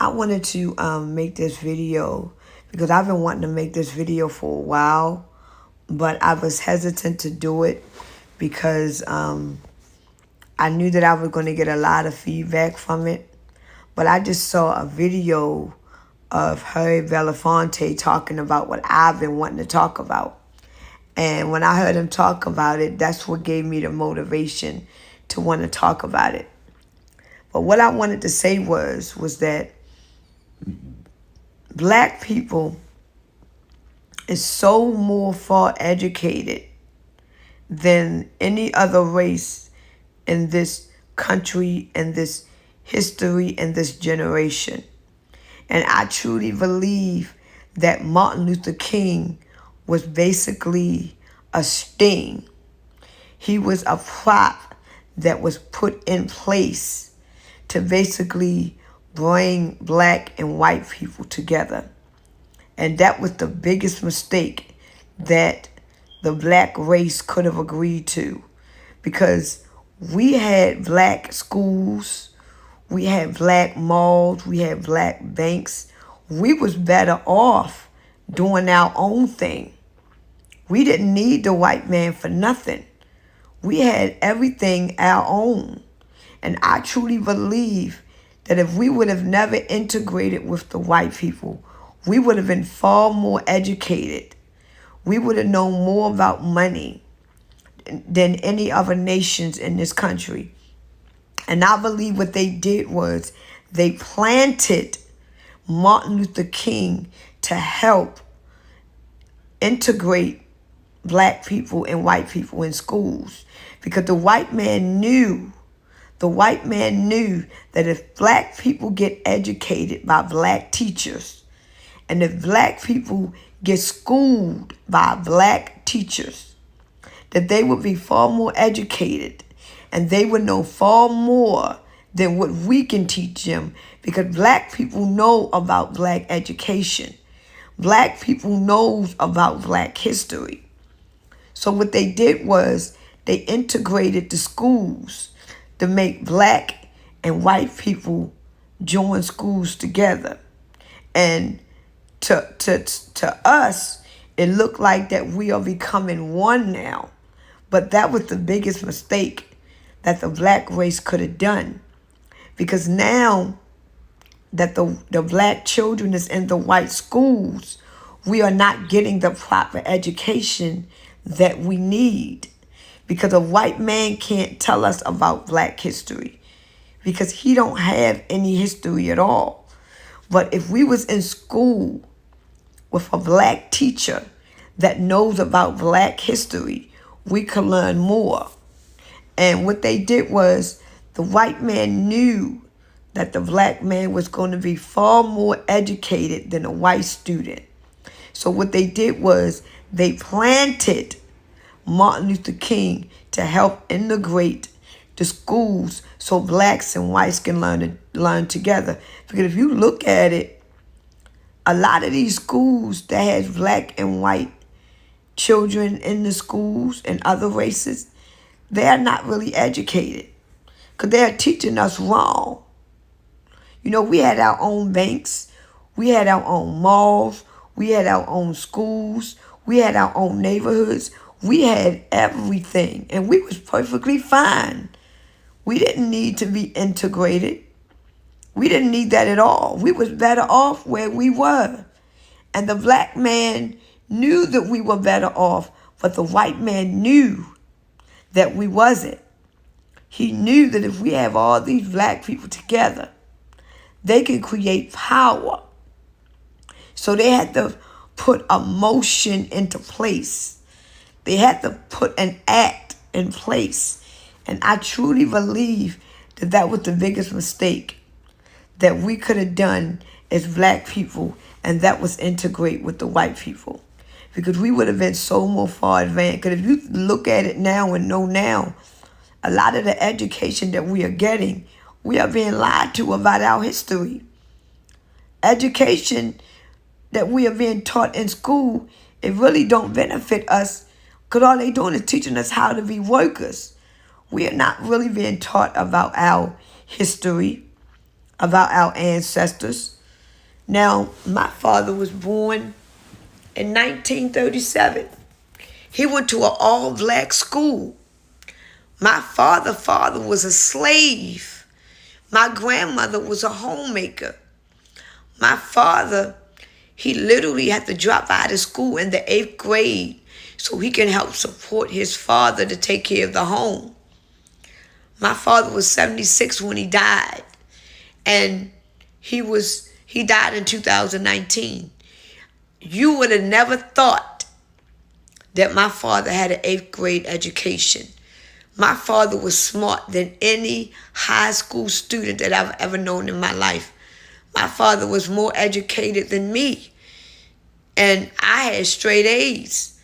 I wanted to make this video because I've been wanting to make this video for a while, but I was hesitant to do it because I knew that I was going to get a lot of feedback from it. But I just saw a video of Harry Belafonte talking about what I've been wanting to talk about. And when I heard him talk about it, that's what gave me the motivation to want to talk about it. But what I wanted to say was that black people is so more far educated than any other race in this country, in this history, in this generation. And I truly believe that Martin Luther King was basically a sting. He was a prop that was put in place to basically bring black and white people together. And that was the biggest mistake that the black race could have agreed to, because we had black schools, we had black malls, we had black banks. We was better off doing our own thing. We didn't need the white man for nothing. We had everything our own. And I truly believe that if we would have never integrated with the white people, we would have been far more educated. We would have known more about money than any other nations in this country. And I believe what they did was they planted Martin Luther King to help integrate black people and white people in schools. Because the white man knew that if black people get educated by black teachers, and if black people get schooled by black teachers, that they would be far more educated and they would know far more than what we can teach them, because black people know about black education. Black people knows about black history. So what they did was they integrated the schools to make black and white people join schools together. And to us, it looked like that we are becoming one now. But that was the biggest mistake that the black race could have done. Because now that the black children is in the white schools, we are not getting the proper education that we need. Because a white man can't tell us about black history, because he don't have any history at all. But if we was in school with a black teacher that knows about black history, we could learn more. And what they did was the white man knew that the black man was going to be far more educated than a white student. So what they did was they planted Martin Luther King to help integrate the schools so blacks and whites can learn together. Because if you look at it, a lot of these schools that has black and white children in the schools and other races, they are not really educated because they are teaching us wrong. You know, we had our own banks, we had our own malls, we had our own schools, we had our own neighborhoods, we had everything, and we was perfectly fine. We didn't need to be integrated. We didn't need that at all. We was better off where we were. And the black man knew that we were better off, but the white man knew that we wasn't. He knew that if we have all these black people together, they can create power. So they had to put a motion into place. They had to put an act in place. And I truly believe that that was the biggest mistake that we could have done as black people, and that was integrate with the white people. Because we would have been so more far advanced. Because if you look at it now and know now, a lot of the education that we are getting, we are being lied to about our history. Education that we are being taught in school, it really don't benefit us, because all they doing is teaching us how to be workers. We are not really being taught about our history, about our ancestors. Now, my father was born in 1937. He went to an all-black school. My father was a slave. My grandmother was a homemaker. My father, he literally had to drop out of school in the 8th grade so he can help support his father to take care of the home. My father was 76 when he died, and he died in 2019. You would have never thought that my father had an 8th grade education. My father was smart than any high school student that I've ever known in my life. My father was more educated than me, and I had straight A's.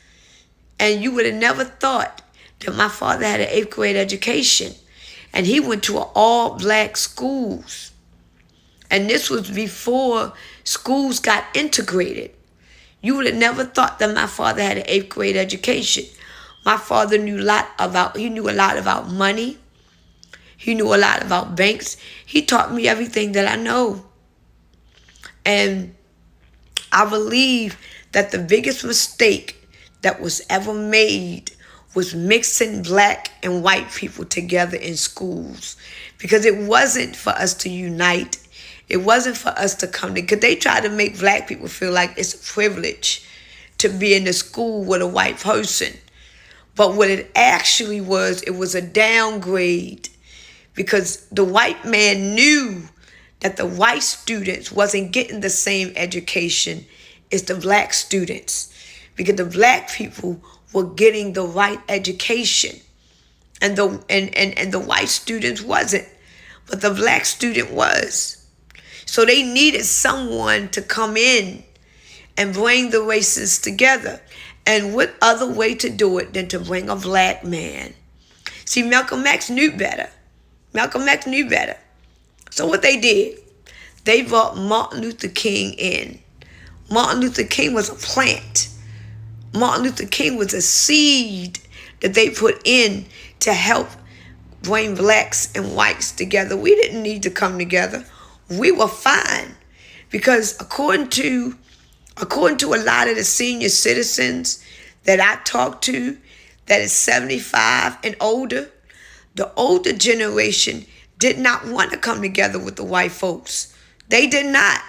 And you would have never thought that my father had an 8th grade education. And he went to all-black schools. And this was before schools got integrated. You would have never thought that my father had an 8th grade education. My father knew a lot about money. He knew a lot about banks. He taught me everything that I know. And I believe that the biggest mistake that was ever made was mixing black and white people together in schools, because it wasn't for us to unite. It wasn't for us to come together. They try to make black people feel like it's a privilege to be in the school with a white person. But what it actually was, it was a downgrade, because the white man knew that the white students wasn't getting the same education as the black students, because the black people were getting the right education, and the white students wasn't, but the black student was. So they needed someone to come in and bring the races together. And what other way to do it than to bring a black man? See, Malcolm X knew better. Malcolm X knew better. So what they did, they brought Martin Luther King in. Martin Luther King was a plant. Martin Luther King was a seed that they put in to help bring blacks and whites together. We didn't need to come together. We were fine, because according to a lot of the senior citizens that I talked to that is 75 and older, the older generation did not want to come together with the white folks. They did not.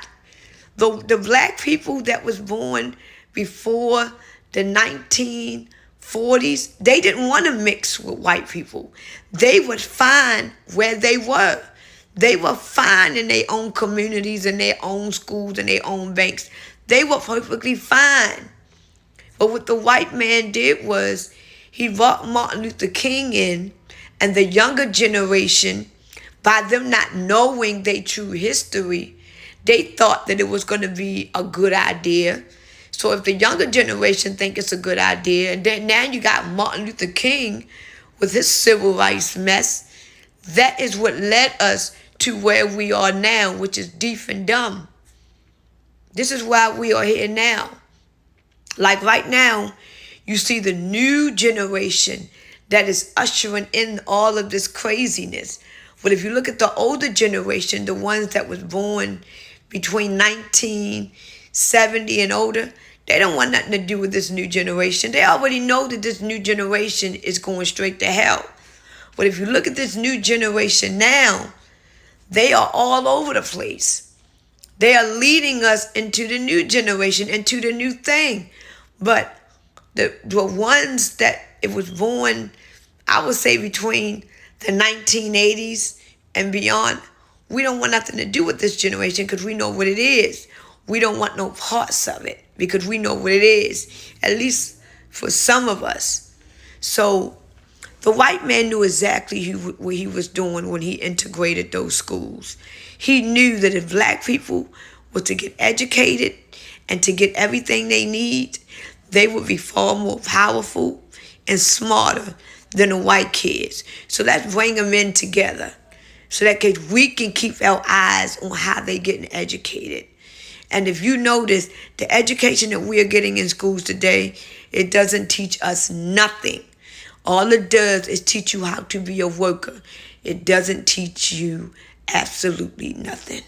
The black people that was born before the 1940s, they didn't want to mix with white people. They were fine where they were. They were fine in their own communities, in their own schools, in their own banks. They were perfectly fine. But what the white man did was he brought Martin Luther King in, and the younger generation, by them not knowing their true history, they thought that it was going to be a good idea. So if the younger generation think it's a good idea, and then now you got Martin Luther King with his civil rights mess, that is what led us to where we are now, which is deaf and dumb. This is why we are here now. Like right now, you see the new generation that is ushering in all of this craziness. But if you look at the older generation, the ones that was born between 1970 and older, they don't want nothing to do with this new generation. They already know that this new generation is going straight to hell. But if you look at this new generation now, they are all over the place. They are leading us into the new generation, into the new thing. But the ones that it was born, I would say between the 1980s and beyond, we don't want nothing to do with this generation, because we know what it is. We don't want no parts of it, because we know what it is, at least for some of us. So the white man knew exactly what he was doing when he integrated those schools. He knew that if black people were to get educated and to get everything they need, they would be far more powerful and smarter than the white kids. So let's bring them in together, so that we can keep our eyes on how they're getting educated. And if you notice, the education that we are getting in schools today, it doesn't teach us nothing. All it does is teach you how to be a worker. It doesn't teach you Absolutely nothing.